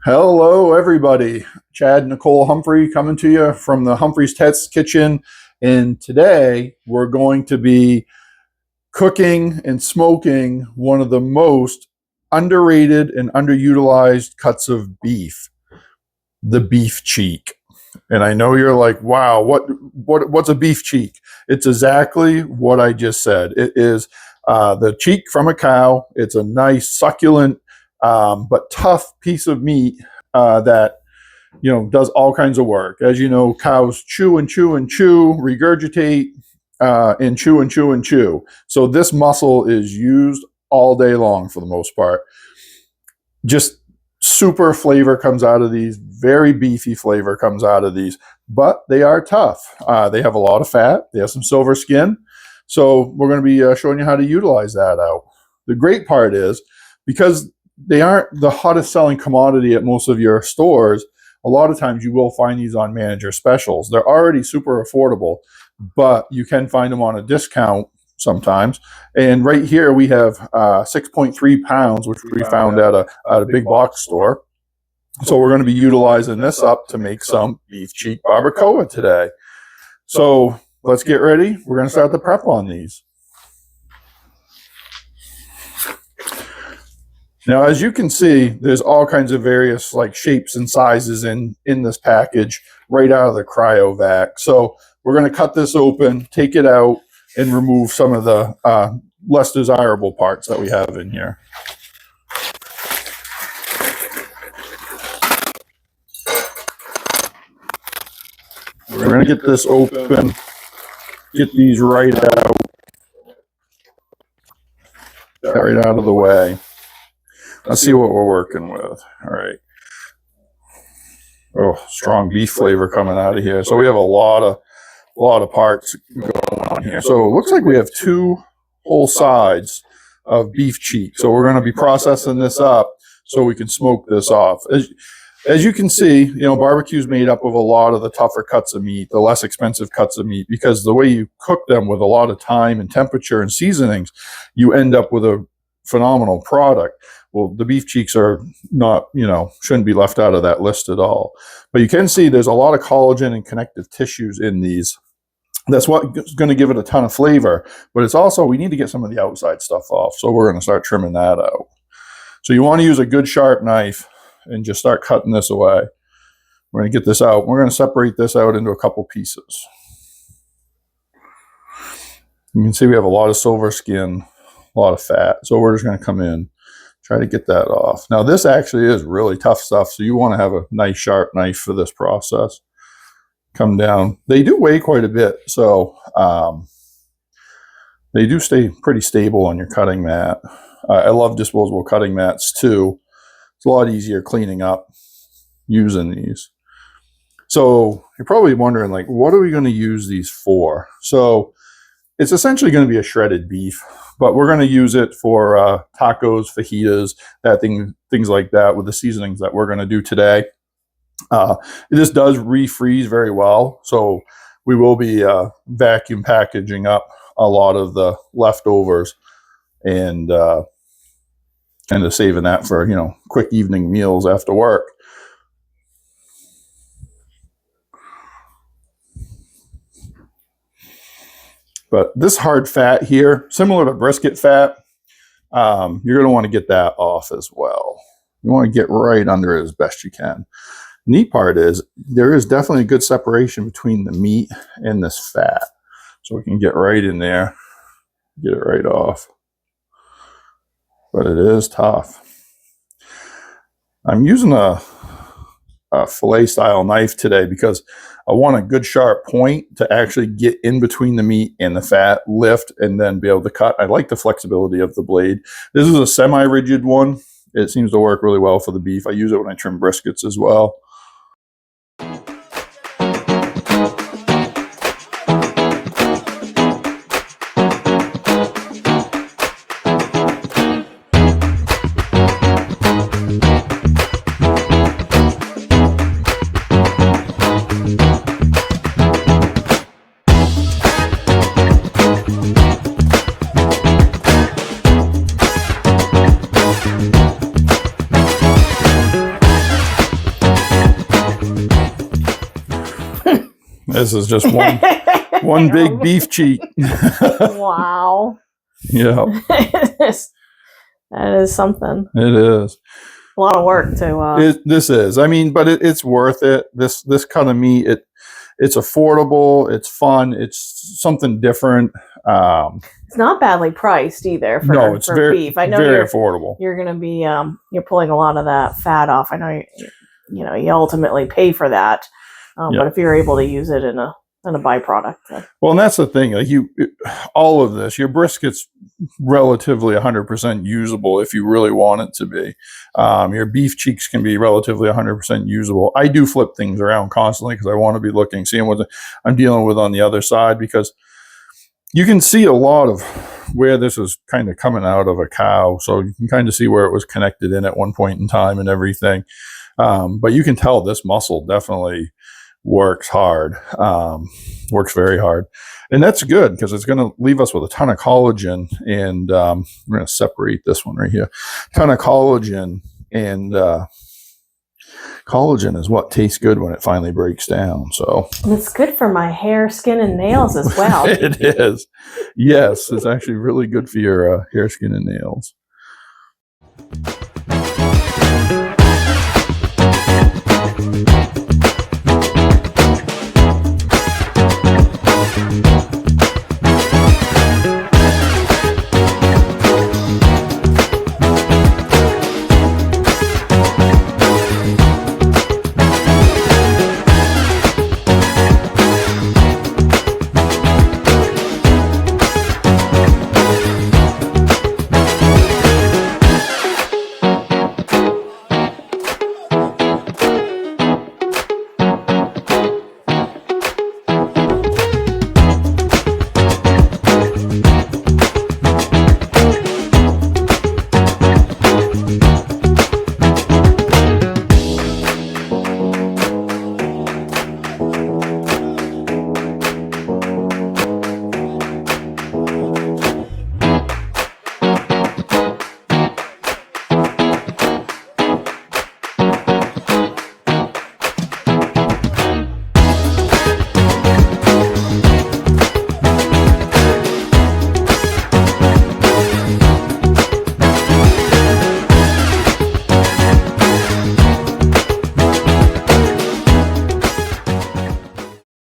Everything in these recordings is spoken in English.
Hello, everybody. Chad, Nicole, Humphrey coming to you from the Humphrey's Test Kitchen. And today we're going to be cooking and smoking one of the most underrated and underutilized cuts of beef, the beef cheek. And I know you're like, wow, what's a beef cheek? It's exactly what I just said. It is the cheek from a cow. It's a nice, succulent, but tough piece of meat that does all kinds of work. As you know, cows chew and chew and chew, regurgitate, and chew and chew and chew. So this muscle is used all day long for the most part. Just super flavor comes out of these, very beefy flavor comes out of these, but they are tough. They have a lot of fat. They have some silver skin. So we're going to be showing you how to utilize that out. The great part is, because they aren't the hottest selling commodity at most of your stores, a lot of times you will find these on manager specials. They're already super affordable, but you can find them on a discount sometimes. And right here we have 6.3 pounds, which we found at a big box store. So we're going to be utilizing this up to make some beef cheek barbacoa today. So let's get ready. We're going to start the prep on these. Now, as you can see, there's all kinds of various shapes and sizes in this package right out of the cryo vac. So we're going to cut this open, take it out, and remove some of the less desirable parts that we have in here. We're going to get this open, get these right out of the way. Let's see what we're working with. All right. Oh, strong beef flavor coming out of here. So we have a lot of parts going on here. So it looks like we have 2 whole sides of beef cheek. So we're going to be processing this up so we can smoke this off. As you can see, barbecue is made up of a lot of the tougher cuts of meat, the less expensive cuts of meat, because the way you cook them with a lot of time and temperature and seasonings, you end up with a phenomenal product. Well, the beef cheeks are not, shouldn't be left out of that list at all. But you can see there's a lot of collagen and connective tissues in these. That's what's going to give it a ton of flavor. But it's also, we need to get some of the outside stuff off. So we're going to start trimming that out. So you want to use a good sharp knife and just start cutting this away. We're going to get this out. We're going to separate this out into a couple pieces. You can see we have a lot of silver skin, a lot of fat. So we're just going to come in, try to get that off. Now this actually is really tough stuff, so you want to have a nice sharp knife for this process. Come down. They do weigh quite a bit, so they do stay pretty stable on your cutting mat. I love disposable cutting mats too. It's a lot easier cleaning up using these. So you're probably wondering, what are we going to use these for? So it's essentially going to be a shredded beef, but we're going to use it for tacos, fajitas, things like that with the seasonings that we're going to do today. This does refreeze very well, so we will be vacuum packaging up a lot of the leftovers and kind of saving that for quick evening meals after work. But this hard fat here, similar to brisket fat, you're going to want to get that off as well. You want to get right under it as best you can. Neat part is there is definitely a good separation between the meat and this fat. So we can get right in there, get it right off. But it is tough. I'm using a fillet style knife today because I want a good sharp point to actually get in between the meat and the fat, lift, and then be able to cut. I like the flexibility of the blade. This is a semi-rigid one. It seems to work really well for the beef. I use it when I trim briskets as well. This is just one big beef cheek. Wow. Yeah. That is something. It is. A lot of work to... This is. I mean, but it's worth it. This kind of meat, it's affordable. It's fun. It's something different. It's not badly priced either for beef. I know very affordable. You're going to be you're pulling a lot of that fat off. I know you ultimately pay for that, but if you're able to use it in a byproduct. Well, and that's the thing. Like all of this, your brisket's relatively 100% usable if you really want it to be. Your beef cheeks can be relatively 100% usable. I do flip things around constantly because I want to be seeing what I'm dealing with on the other side, because you can see a lot of where this is kind of coming out of a cow. So you can kind of see where it was connected in at one point in time and everything. But you can tell this muscle definitely works hard, works very hard. And that's good because it's going to leave us with a ton of collagen. And I'm going to separate this one right here. Ton of collagen. And collagen is what tastes good when it finally breaks down. So it's good for my hair, skin, and nails as well. It is. Yes, it's actually really good for your hair, skin, and nails.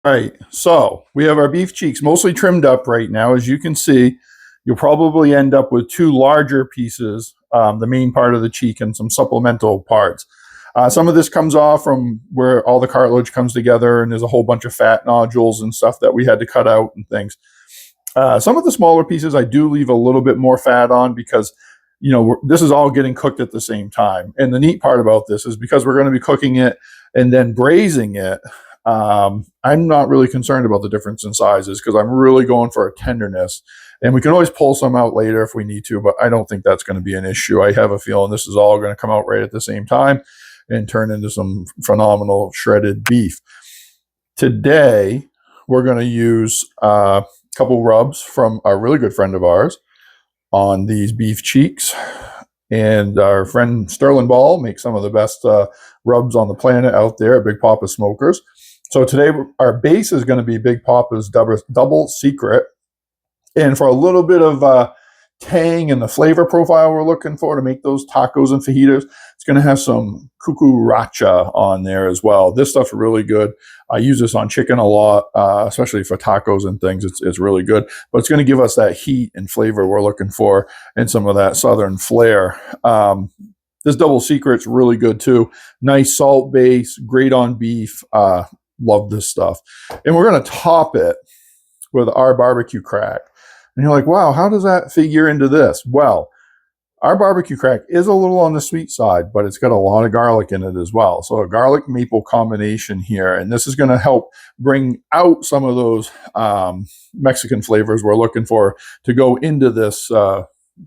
All right, so we have our beef cheeks mostly trimmed up right now. As you can see, you'll probably end up with two larger pieces, the main part of the cheek and some supplemental parts. Some of this comes off from where all the cartilage comes together, and there's a whole bunch of fat nodules and stuff that we had to cut out and things. Some of the smaller pieces I do leave a little bit more fat on because, this is all getting cooked at the same time. And the neat part about this is because we're going to be cooking it and then braising it, I'm not really concerned about the difference in sizes because I'm really going for a tenderness. And we can always pull some out later if we need to, but I don't think that's going to be an issue. I have a feeling this is all going to come out right at the same time and turn into some phenomenal shredded beef. Today, we're going to use a couple rubs from a really good friend of ours on these beef cheeks. And our friend Sterling Ball makes some of the best rubs on the planet out there at Big Papa Smokers. So today, our base is going to be Big Papa's Double Secret. And for a little bit of tang and the flavor profile we're looking for to make those tacos and fajitas, it's going to have some Cuckoo Racha on there as well. This stuff's really good. I use this on chicken a lot, especially for tacos and things. It's really good. But it's going to give us that heat and flavor we're looking for and some of that southern flair. This Double Secret's really good too. Nice salt base, great on beef. Love this stuff. And we're going to top it with our barbecue crack. And you're like, wow, how does that figure into this? Well, our barbecue crack is a little on the sweet side, but it's got a lot of garlic in it as well. So a garlic maple combination here. And this is going to help bring out some of those Mexican flavors we're looking for to go into this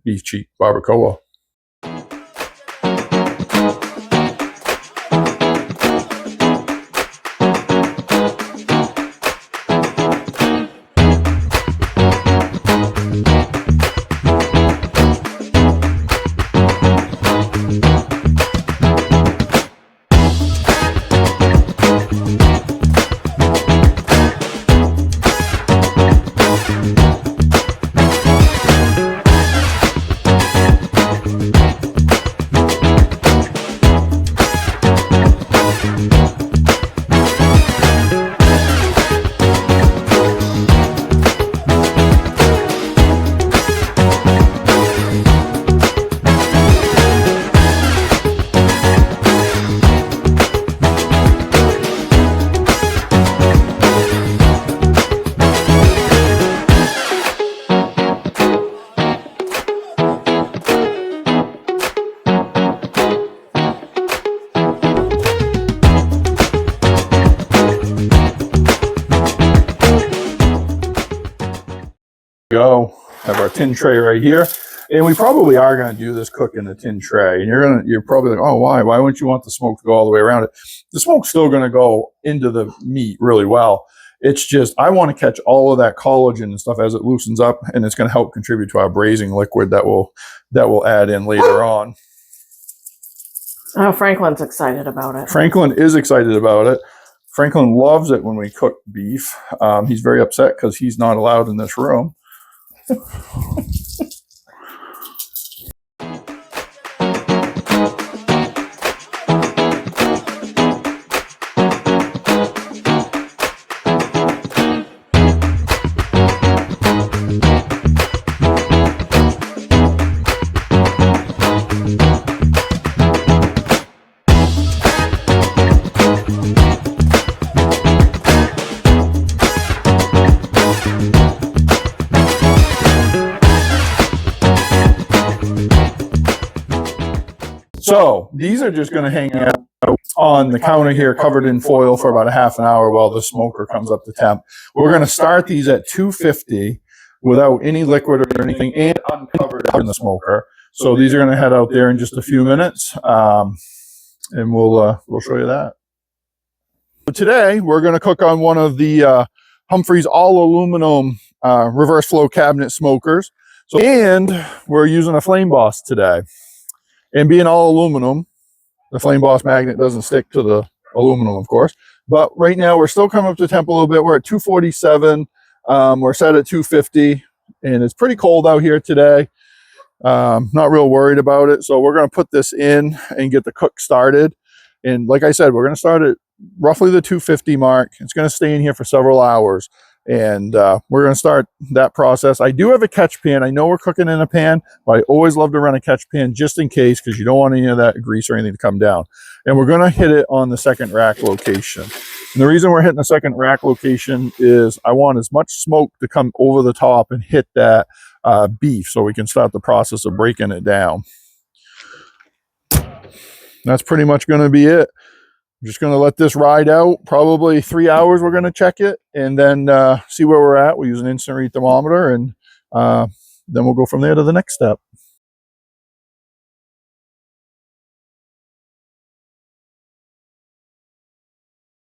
beef cheek barbacoa. Go. Have our tin tray right here. And we probably are going to do this cook in a tin tray. And you're probably like, oh, why? Why wouldn't you want the smoke to go all the way around it? The smoke's still going to go into the meat really well. It's just, I want to catch all of that collagen and stuff as it loosens up, and it's going to help contribute to our braising liquid that will add in later on. Oh, Franklin's excited about it. Franklin is excited about it. Franklin loves it when we cook beef. He's very upset because he's not allowed in this room. So these are just going to hang out on the counter here, covered in foil for about a half an hour while the smoker comes up to temp. We're going to start these at 250 without any liquid or anything, and uncovered in the smoker. So these are going to head out there in just a few minutes, and we'll show you that. So today we're going to cook on one of the Humphrey's all aluminum reverse flow cabinet smokers. And we're using a Flame Boss today. And being all aluminum, the Flame Boss magnet doesn't stick to the aluminum, of course. But right now, we're still coming up to temp a little bit. We're at 247. We're set at 250. And it's pretty cold out here today. Not real worried about it. So we're going to put this in and get the cook started. And like I said, we're going to start at roughly the 250 mark. It's going to stay in here for several hours. And we're going to start that process. I do have a catch pan. I know we're cooking in a pan, but I always love to run a catch pan just in case, because you don't want any of that grease or anything to come down. And we're going to hit it on the second rack location. And the reason we're hitting the second rack location is I want as much smoke to come over the top and hit that beef so we can start the process of breaking it down. That's pretty much going to be it. I'm just going to let this ride out. Probably 3 hours we're going to check it and then see where we're at. We'll use an instant read thermometer, and then we'll go from there to the next step.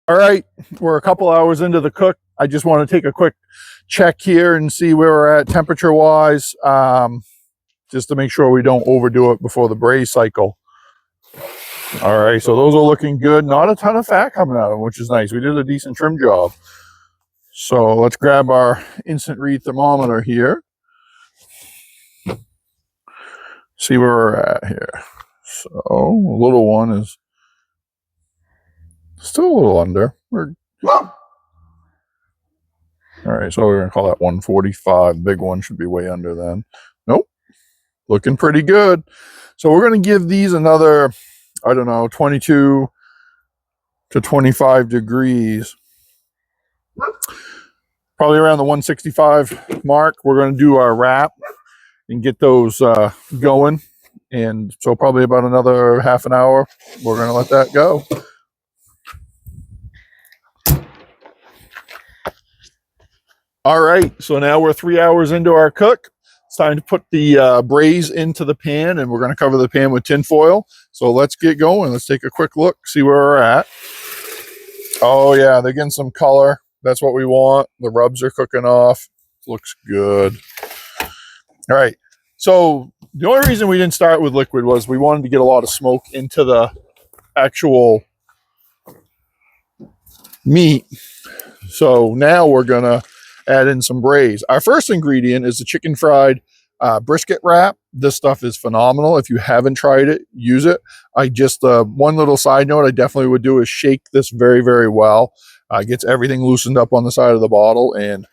All right, we're a couple hours into the cook. I just want to take a quick check here and see where we're at temperature-wise, just to make sure we don't overdo it before the braise cycle. All right, so those are looking good. Not a ton of fat coming out of them, which is nice. We did a decent trim job. So let's grab our instant read thermometer here. See where we're at here. So a little one is still a little under. All right, so we're going to call that 145. Big one should be way under then. Nope, looking pretty good. So we're going to give these another, I don't know, 22 to 25 degrees. Probably around the 165 mark. We're going to do our wrap and get those going. And so probably about another half an hour, we're going to let that go. All right, so now we're 3 hours into our cook. It's time to put the braise into the pan, and we're going to cover the pan with tin foil. So let's get going. Let's take a quick look, see where we're at. Oh yeah, they're getting some color. That's what we want. The rubs are cooking off. Looks good. All right, so the only reason we didn't start with liquid was we wanted to get a lot of smoke into the actual meat. So now we're going to add in some braise. Our first ingredient is the chicken fried brisket wrap. This stuff is phenomenal. If you haven't tried it, use it. I just, one little side note I definitely would do is shake this very, very well. Gets everything loosened up on the side of the bottle. And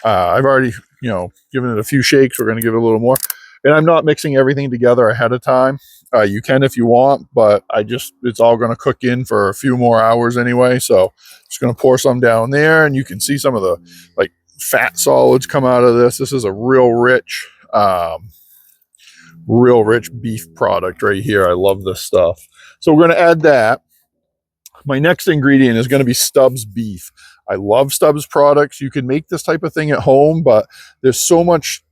I've already, given it a few shakes. We're going to give it a little more. And I'm not mixing everything together ahead of time. You can if you want, but it's all going to cook in for a few more hours anyway. So just going to pour some down there, and you can see some of the fat solids come out of this. This is a real rich beef product right here. I love this stuff. So we're going to add that. My next ingredient is going to be Stubbs beef. I love Stubbs products. You can make this type of thing at home, but there's so much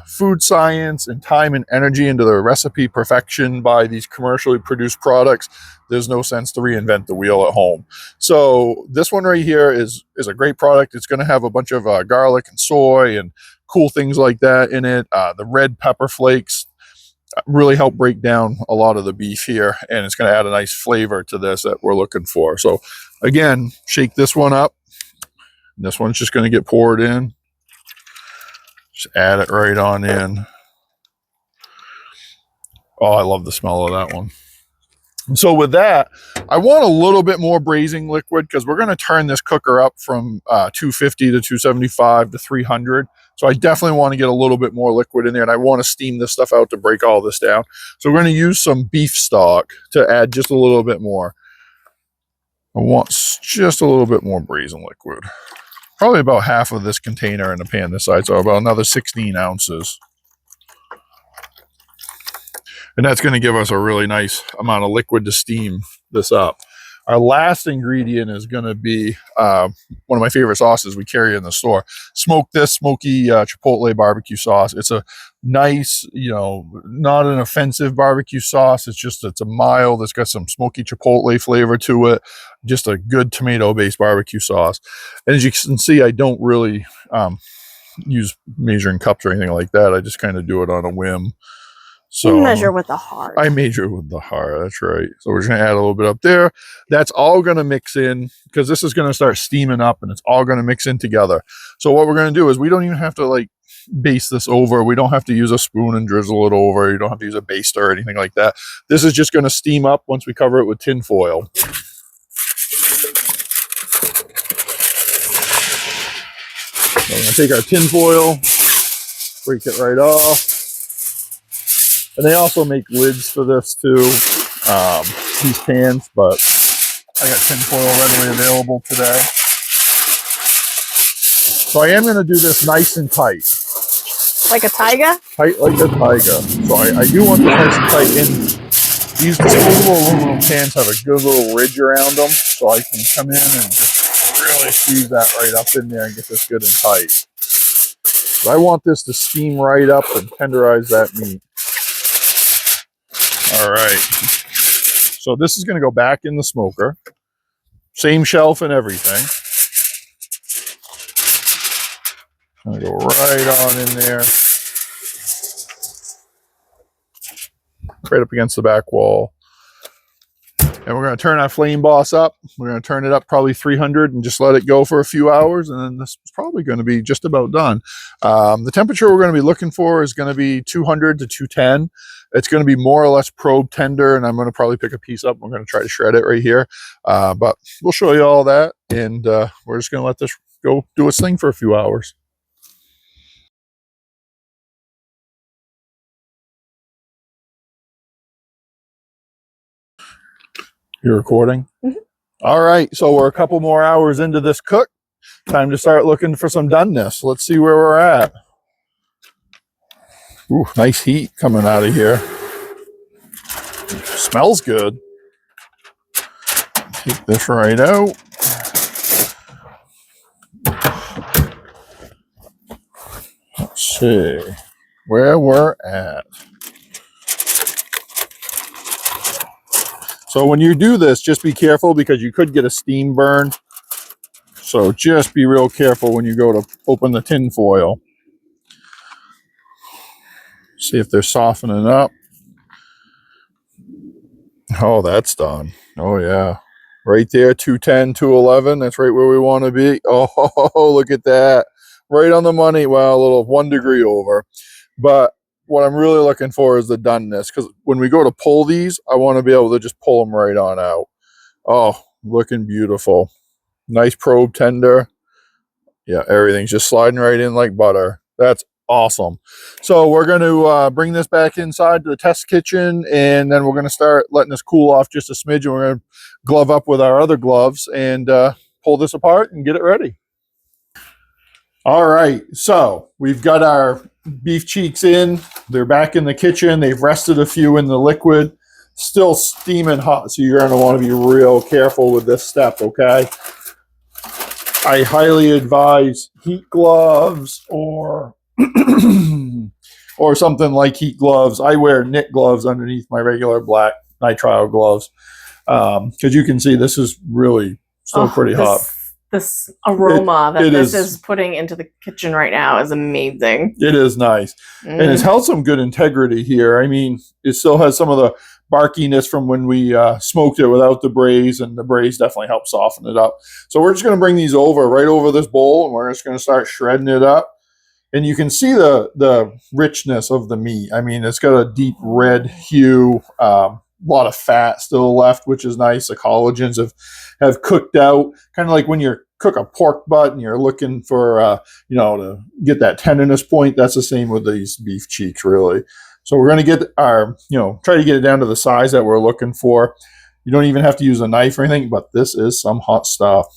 food science and time and energy into the recipe perfection by these commercially produced products. There's no sense to reinvent the wheel at home. So this one right here is a great product. It's going to have a bunch of garlic and soy and cool things like that in it. The red pepper flakes really help break down a lot of the beef here, and it's going to add a nice flavor to this that we're looking for. So again, shake this one up. This one's just going to get poured in. Just add it right on in. Oh, I love the smell of that one. So with that, I want a little bit more braising liquid because we're going to turn this cooker up from 250 to 275 to 300. So I definitely want to get a little bit more liquid in there, and I want to steam this stuff out to break all this down. So we're going to use some beef stock to add just a little bit more. I want just a little bit more braising liquid. Probably about half of this container in the pan this side, so about another 16 ounces. And that's going to give us a really nice amount of liquid to steam this up. Our last ingredient is going to be one of my favorite sauces we carry in the store. Smoky Chipotle barbecue sauce. It's a nice, not an offensive barbecue sauce. It's a mild. It's got some smoky Chipotle flavor to it. Just a good tomato-based barbecue sauce. And as you can see, I don't really use measuring cups or anything like that. I just kind of do it on a whim. So you measure with the heart. I measure with the heart. That's right. So we're just going to add a little bit up there. That's all going to mix in because this is going to start steaming up and it's all going to mix in together. So what we're going to do is we don't even have to baste this over. We don't have to use a spoon and drizzle it over. You don't have to use a baster or anything like that. This is just going to steam up once we cover it with tin foil. So we're going to take our tin foil, break it right off. And they also make lids for this too, these pans, but I got tin foil readily available today. So I am going to do this nice and tight. Like a tiger? Tight like a tiger. So I do want this nice and tight. And these disposable aluminum pans have a good little ridge around them, so I can come in and just really squeeze that right up in there and get this good and tight. But I want this to steam right up and tenderize that meat. All right, so this is going to go back in the smoker. Same shelf and everything. I'm going to go right on in there. Right up against the back wall. And we're going to turn our flame boss up. We're going to turn it up probably 300 and just let it go for a few hours. And then this is probably going to be just about done. The temperature we're going to be looking for is going to be 200 to 210. It's going to be more or less probe tender, and I'm going to probably pick a piece up. We're going to try to shred it right here. But we'll show you all that, and we're just going to let this go do its thing for a few hours. You're recording? Mm-hmm. All right, so we're a couple more hours into this cook. Time to start looking for some doneness. Let's see where we're at. Ooh, nice heat coming out of here. Smells good. Take this right out. Let's see where we're at. So when you do this, just be careful because you could get a steam burn. So just be real careful when you go to open the tin foil. See if they're softening up. Oh, that's done. Oh, yeah. Right there, 210, 211. That's right where we want to be. Oh, look at that. Right on the money. Well, a little 1 degree over. But what I'm really looking for is the doneness. Because when we go to pull these, I want to be able to just pull them right on out. Oh, looking beautiful. Nice probe tender. Yeah, everything's just sliding right in like butter. That's awesome. So we're going to bring this back inside to the test kitchen, and then we're going to start letting this cool off just a smidge, and we're going to glove up with our other gloves and pull this apart and get it ready. All right, so we've got our beef cheeks in. They're back in the kitchen. They've rested a few in the liquid. Still steaming hot, so you're going to want to be real careful with this step, okay? I highly advise heat gloves or or something like heat gloves. I wear knit gloves underneath my regular black nitrile gloves because you can see this is really still pretty hot. This aroma that it this is putting into the kitchen right now is amazing. It is nice. And it's held some good integrity here. I mean, it still has some of the barkiness from when we smoked it without the braise, and the braise definitely helps soften it up. So we're just going to bring these right over this bowl, and we're just going to start shredding it up. And you can see the richness of the meat. I mean, it's got a deep red hue, a lot of fat still left, which is nice. The collagens have cooked out, kind of like when you cook a pork butt and you're looking for, to get that tenderness point. That's the same with these beef cheeks, really. So we're going to get try to get it down to the size that we're looking for. You don't even have to use a knife or anything, but this is some hot stuff.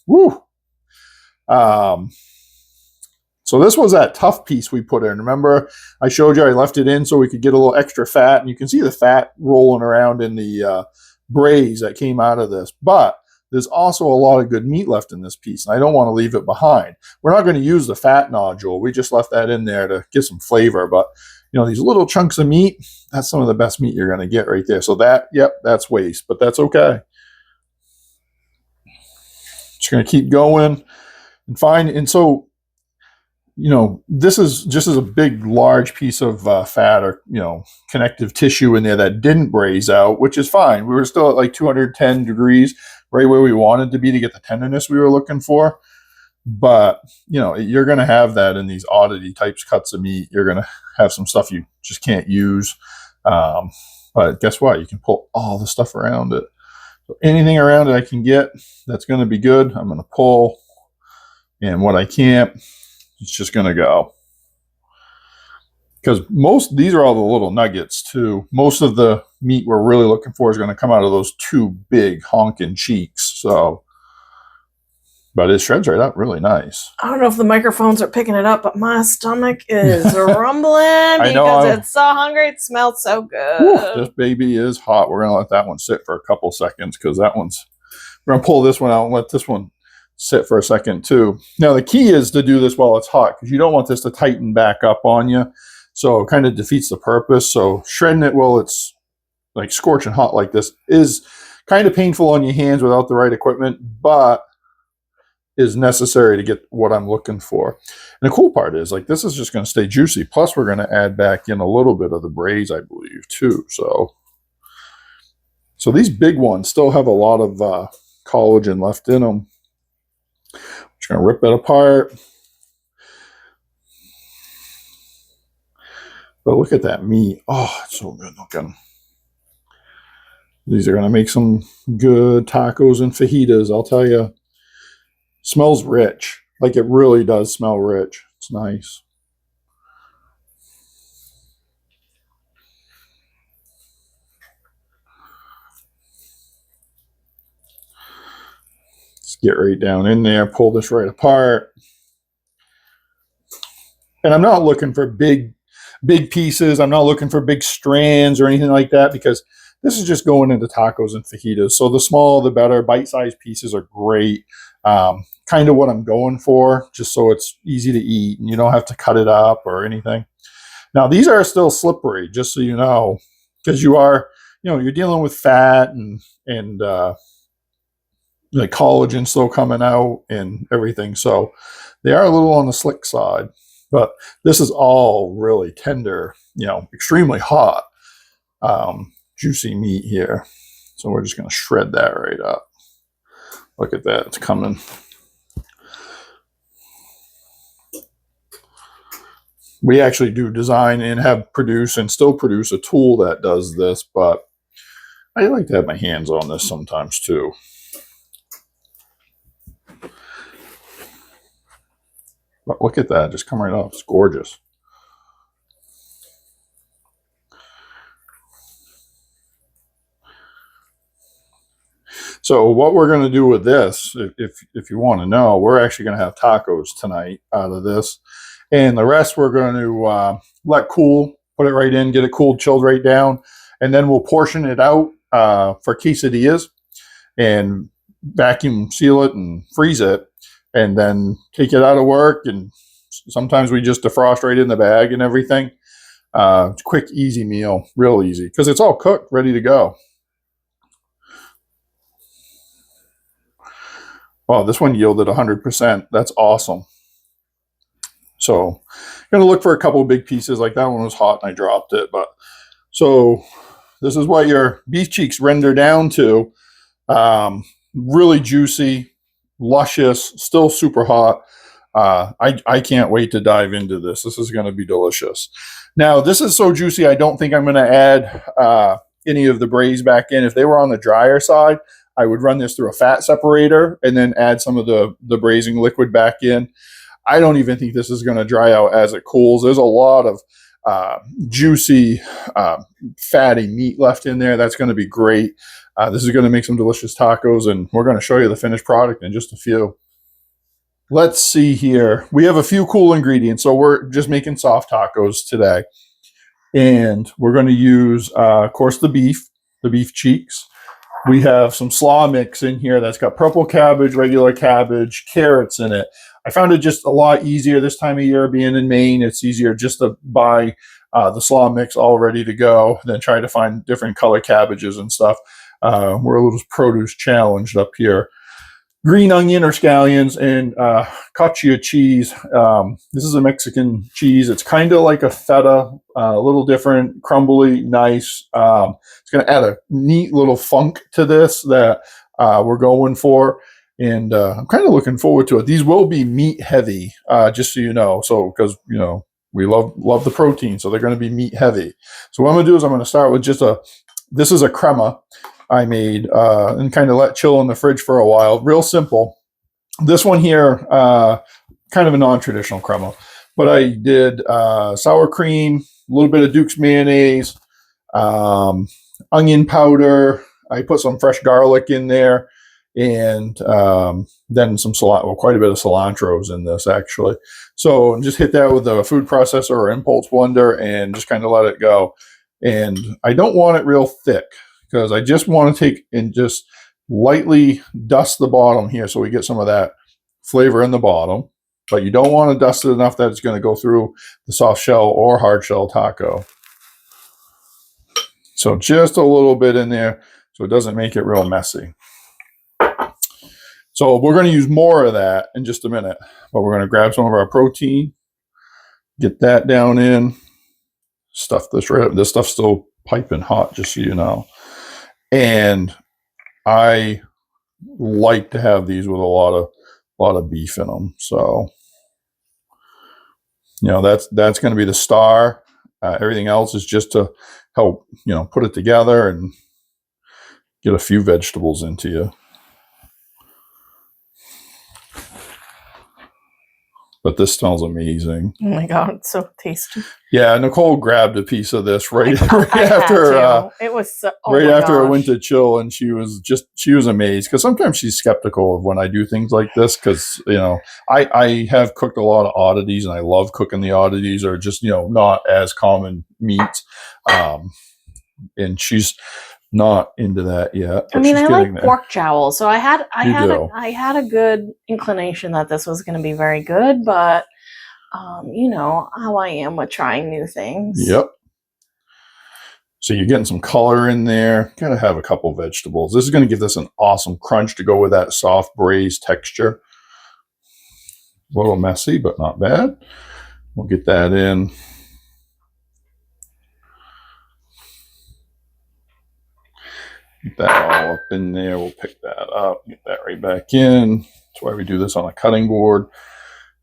Woo! So this was that tough piece we put in. Remember, I showed you I left it in so we could get a little extra fat, and you can see the fat rolling around in the braise that came out of this. But there's also a lot of good meat left in this piece, and I don't want to leave it behind. We're not going to use the fat nodule. We just left that in there to get some flavor. But, these little chunks of meat, that's some of the best meat you're going to get right there. So that's waste, but that's okay. Just going to keep going and find. And so, this is just as a big, large piece of fat or, connective tissue in there that didn't braise out, which is fine. We were still at like 210 degrees, right where we wanted to be to get the tenderness we were looking for. But, you're going to have that in these oddity types cuts of meat. You're going to have some stuff you just can't use. But guess what? You can pull all the stuff around it. So anything around it I can get that's going to be good, I'm going to pull. And what I can't, it's just going to go. Because these are all the little nuggets too. Most of the meat we're really looking for is going to come out of those two big honking cheeks. So, but it shreds right up really nice. I don't know if the microphones are picking it up, but my stomach is rumbling because it's so hungry. It smells so good. Whew, this baby is hot. We're going to let that one sit for a couple seconds because we're going to pull this one out and let this one sit for a second too. Now the key is to do this while it's hot because you don't want this to tighten back up on you. So it kind of defeats the purpose. So shredding it while it's like scorching hot like this is kind of painful on your hands without the right equipment, but is necessary to get what I'm looking for. And the cool part is like this is just going to stay juicy. Plus we're going to add back in a little bit of the braise, I believe, too. So these big ones still have a lot of collagen left in them. Just going to rip it apart. But look at that meat. Oh, it's so good looking. These are going to make some good tacos and fajitas, I'll tell you. Smells rich. Like it really does smell rich. It's nice. Let's get right down in there. Pull this right apart. And I'm not looking for big pieces. I'm not looking for big strands or anything like that because this is just going into tacos and fajitas. So the smaller the better. Bite-sized pieces are great. Kind of what I'm going for, just so it's easy to eat and you don't have to cut it up or anything. Now these are still slippery, just so you know, because you're dealing with fat and the collagen still coming out and everything. So they are a little on the slick side. But this is all really tender, extremely hot, juicy meat here. So we're just going to shred that right up. Look at that. It's coming. We actually do design and have produced and still produce a tool that does this, but I like to have my hands on this sometimes too. But look at that, just come right off. It's gorgeous. So what we're going to do with this, if you want to know, we're actually going to have tacos tonight out of this. And the rest we're going to let cool, put it right in, get it cooled, chilled right down. And then we'll portion it out for quesadillas and vacuum seal it and freeze it. and then take it out of work. And sometimes we just defrost right in the bag and everything. Quick, easy meal, real easy, because it's all cooked, ready to go. Wow, this one yielded 100%. That's awesome. So I'm going to look for a couple of big pieces. Like that one was hot and I dropped it. But so this is what your beef cheeks render down to. Really juicy, luscious, still super hot. I can't wait to dive into this. This is going to be delicious. Now, this is so juicy, I don't think I'm going to add any of the braise back in. If they were on the drier side, I would run this through a fat separator and then add some of the braising liquid back in. I don't even think this is going to dry out as it cools. There's a lot of juicy, fatty meat left in there. That's going to be great. This is going to make some delicious tacos, and we're going to show you the finished product in just a few. Let's see here. We have a few cool ingredients. So we're just making soft tacos today. And we're going to use, of course, the beef cheeks. We have some slaw mix in here that's got purple cabbage, regular cabbage, carrots in it. I found it just a lot easier this time of year being in Maine. It's easier just to buy the slaw mix all ready to go than try to find different color cabbages and stuff. We're a little produce challenged up here. Green onion or scallions, and cotija cheese. This is a Mexican cheese. It's kind of like a feta, a little different, crumbly, nice. It's going to add a neat little funk to this that we're going for, and I'm kind of looking forward to it. These will be meat heavy, just so you know. So because we love the protein, so they're going to be meat heavy. So what I'm going to do is I'm going to start with this is a crema I made and kind of let chill in the fridge for a while. Real simple. This one here, kind of a non-traditional crema, but I did sour cream, a little bit of Duke's mayonnaise, onion powder. I put some fresh garlic in there, and then some cilantro. Well, quite a bit of cilantro's in this actually. So just hit that with a food processor or impulse blender and just kind of let it go. And I don't want it real thick, because I just want to take and just lightly dust the bottom here so we get some of that flavor in the bottom. But you don't want to dust it enough that it's going to go through the soft shell or hard shell taco. So just a little bit in there so it doesn't make it real messy. So we're going to use more of that in just a minute. But we're going to grab some of our protein, get that down in, stuff this right up. This stuff's still piping hot, just so you know. And I like to have these with a lot of beef in them. So, that's going to be the star. Everything else is just to help, put it together and get a few vegetables into you. But this smells amazing. Oh my God, it's so tasty. Yeah, Nicole grabbed a piece of this right after it was so, after it went to chill, and she was amazed, because sometimes she's skeptical of when I do things like this, because I have cooked a lot of oddities, and I love cooking the oddities, or just not as common meats, and she's not into that yet. I mean, I like pork jowl, so I had a good inclination that this was going to be very good, but how I am with trying new things. Yep. So you're getting some color in there. Gotta have a couple vegetables. This is going to give this an awesome crunch to go with that soft braised texture. A little messy, but not bad. We'll get that in. Get that all up in there. We'll pick that up, get that right back in. That's why we do this on a cutting board.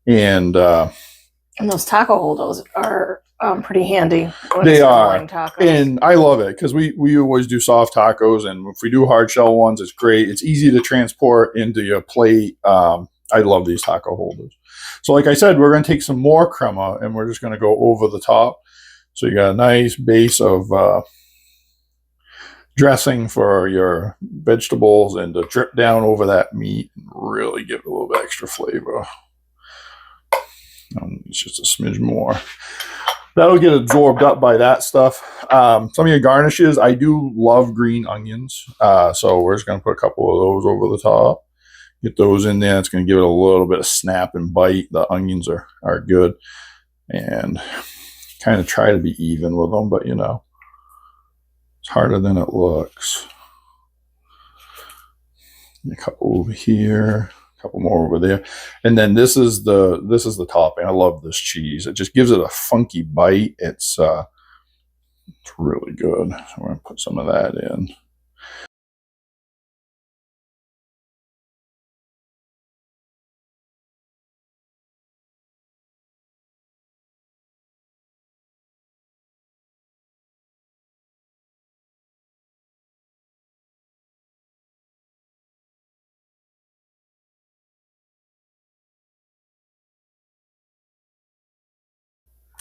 And those taco holders are pretty handy. They are. And I love it, because we always do soft tacos, and if we do hard shell ones, it's great. It's easy to transport into your plate. I love these taco holders. So like I said, we're going to take some more crema, and we're just going to go over the top. So you got a nice base of dressing for your vegetables, and to drip down over that meat and really give it a little bit extra flavor. It's just a smidge more. That'll get absorbed up by that stuff. Some of your garnishes, I do love green onions. So we're just going to put a couple of those over the top. Get those in there. It's going to give it a little bit of snap and bite. The onions are good. And kind of try to be even with them, but you know, it's harder than it looks. A couple over here, a couple more over there, and then this is the topping. I love this cheese. It just gives it a funky bite. It's really good. So we're gonna put some of that in.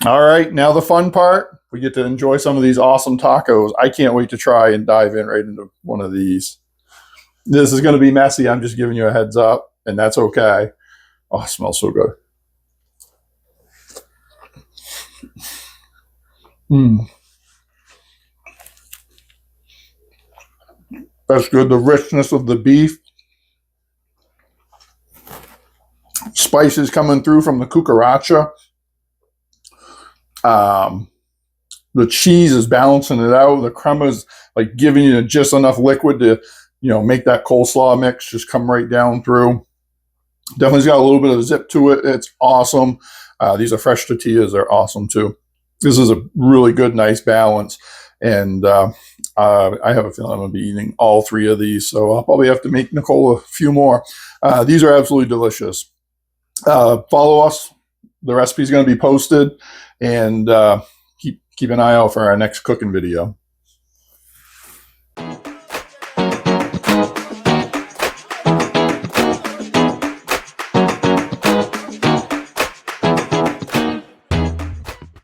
All right, now the fun part. We get to enjoy some of these awesome tacos. I can't wait to try and dive in right into one of these. This is going to be messy. I'm just giving you a heads up, and that's okay. Oh, it smells so good. That's good. The richness of the beef. Spices coming through from the Cuckoo Racha. The cheese is balancing it out. The crema is like giving you just enough liquid to, you know, make that coleslaw mix just come right down through. Definitely got a little bit of zip to it. It's awesome. These are fresh tortillas. They're awesome too. This is a really good, nice balance. And I have a feeling I'm going to be eating all three of these. So I'll probably have to make Nicole a few more. These are absolutely delicious. Follow us. The recipe is going to be posted. And keep an eye out for our next cooking video.